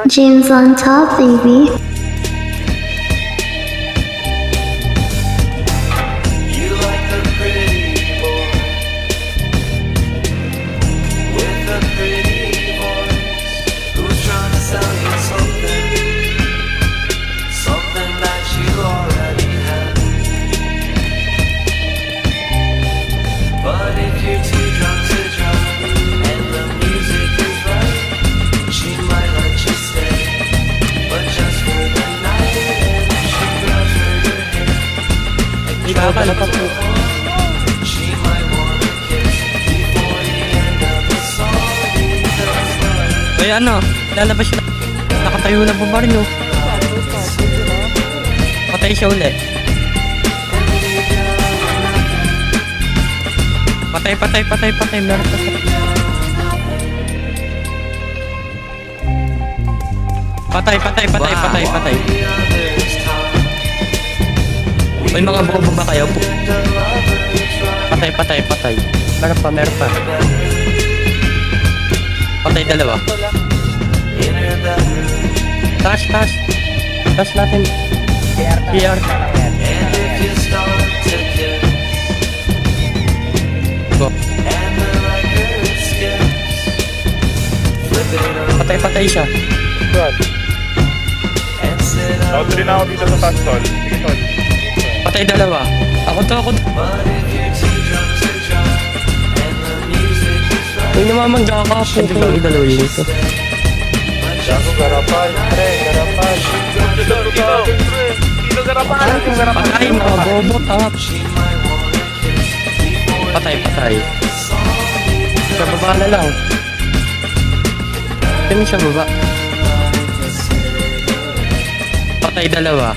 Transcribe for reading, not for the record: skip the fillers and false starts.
James on top, baby. You like a pretty boy with a pretty voice who's trying to sell you something, something that you already have. But if you're too drunk to drive and the music is right, she might let you stay, but just for the night. And she grabs her your hair and Ikakala pa po. she might wanna kiss before the end of the song. Because love Kaya ano, lalabas na. Nakatayo na po ba rin oh. Patay siya ulit. Patay. Meron pa siya. Patay. the others talk, May mga bobo ba kayo? the lovers rock. Patay. Meron pa. Patay dalawa. In her bedroom, Tash natin. PR. and if you start to kiss, Go. and the record skips, flip it over Patay siya. and sit up. Outro na ako dito sa taas, tol. Sige, tol. Patay dalawa. Ako to. But if you're too drunk to drive and the music is right, May namamangga ka po. Hindi ba ang dalawa dito? Gago, garapan. Pre, garapan. Dito, garapan. Patay, mga bobo. Tangap. she might wanna kiss before Patay. the song. Sa baba na lang. Kami sa baba. Patay dalawa.